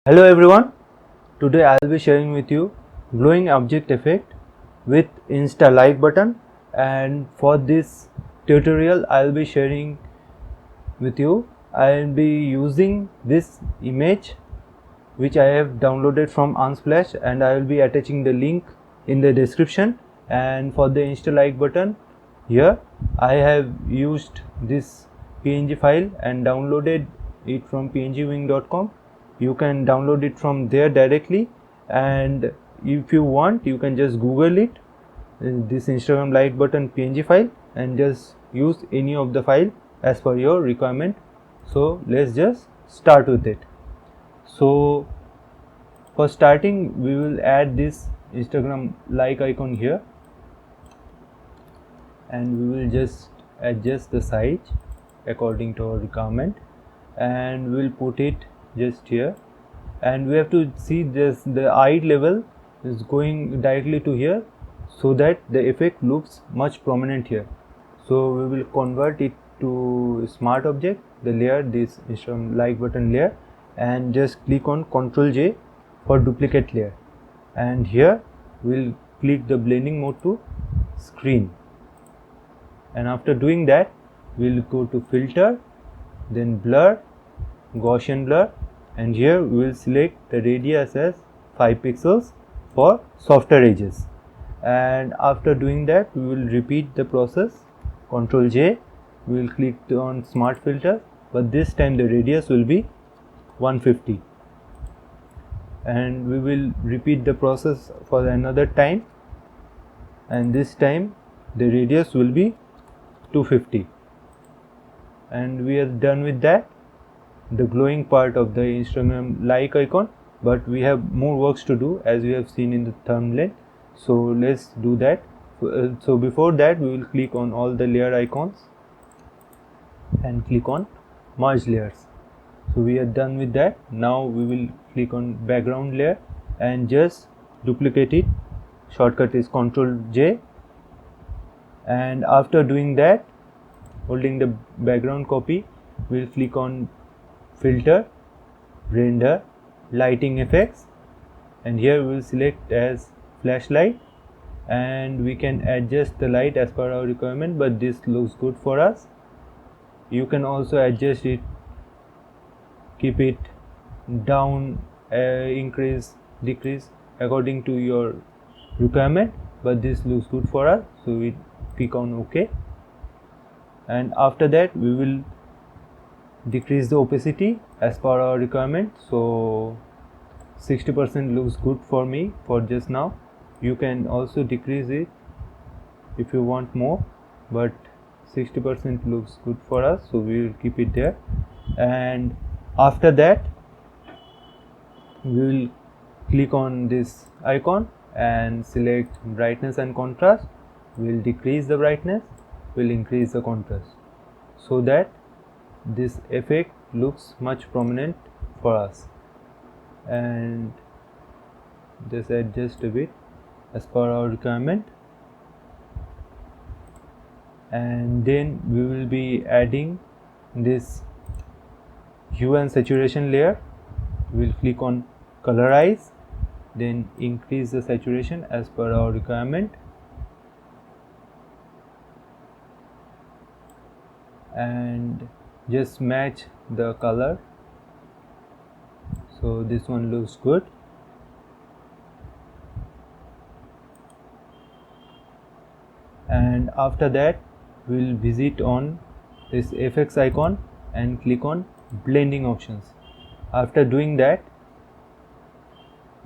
Hello everyone, today I will be sharing with you glowing object effect with Insta like button, and for this tutorial I will be sharing with you. I will be using this image which I have downloaded from Unsplash, and I will be attaching the link in the description. And for the Insta like button, here I have used this PNG file and downloaded it from pngwing.com. You can download it from there directly, and if you want you can just Google it, this Instagram like button PNG file, and just use any of the file as per your requirement. So let's just start with it. So for starting, we will add this Instagram like icon here, and we will just adjust the size according to our requirement, and we will put it just here. And we have to see this, the eye level is going directly to here, so that the effect looks much prominent here. So we will convert it to smart object, the layer, this Instagram like button layer, and just click on Ctrl J for duplicate layer, and here we'll click the blending mode to screen, and after doing that we'll go to filter, then blur, Gaussian blur, and here we will select the radius as 5 pixels for softer edges. And after doing that we will repeat the process. Ctrl J, we will click on smart filter, but this time the radius will be 150, and we will repeat the process for another time, and this time the radius will be 250, and we are done with that, the glowing part of the Instagram like icon. But we have more works to do, as we have seen in the thumbnail, so let's do that. So before that we will click on all the layer icons and click on merge layers. So we are done with that. Now we will click on background layer and just duplicate it. Shortcut is Ctrl J, and after doing that, holding the background copy, we'll click on filter, render, lighting effects, and here we will select as flashlight, and we can adjust the light as per our requirement, but this looks good for us. You can also adjust it, keep it down, increase, decrease according to your requirement, but this looks good for us, so we click on OK. And after that we will decrease the opacity as per our requirement. So 60% looks good for me for just now. You can also decrease it if you want more, but 60% looks good for us, so we will keep it there. And after that we will click on this icon and select brightness and contrast. We will decrease the brightness, we will increase the contrast, so that this effect looks much prominent for us. And just adjust a bit as per our requirement, and then we will be adding this hue and saturation layer. We will click on colorize, then increase the saturation as per our requirement, and just match the color. So this one looks good. And after that we will visit on this FX icon and click on blending options. After doing that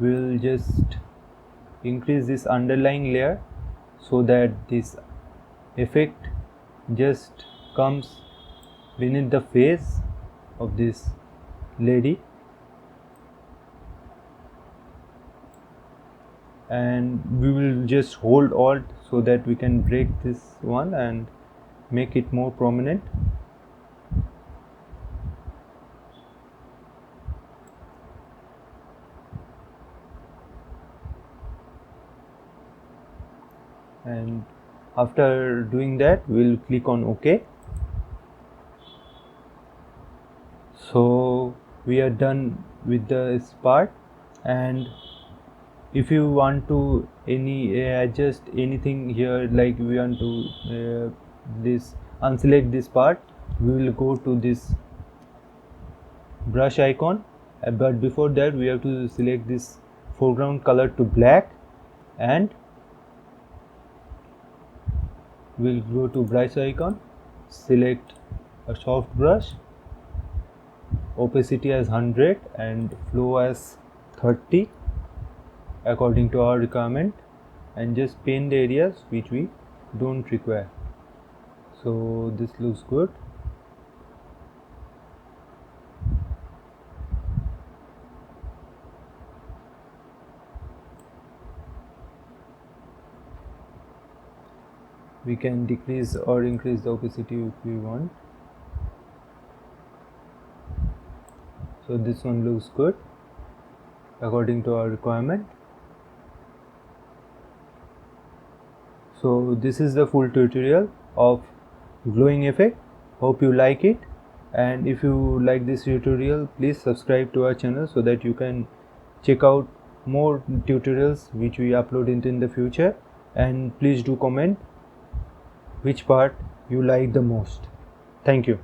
we will just increase this underlying layer, so that this effect just comes beneath the face of this lady, and we will just hold Alt so that we can break this one and make it more prominent. And after doing that we'll click on OK. So we are done with this part. And if you want to adjust anything here, like we want to this unselect this part, we will go to this brush icon, but before that we have to select this foreground color to black, and we'll go to brush icon, select a soft brush, opacity as 100 and flow as 30 according to our requirement, and just paint the areas which we don't require. So this looks good. We can decrease or increase the opacity if we want. So this one looks good according to our requirement. So this is the full tutorial of glowing effect. Hope you like it, and if you like this tutorial, please subscribe to our channel so that you can check out more tutorials which we upload in the future. And please do comment which part you like the most. Thank you.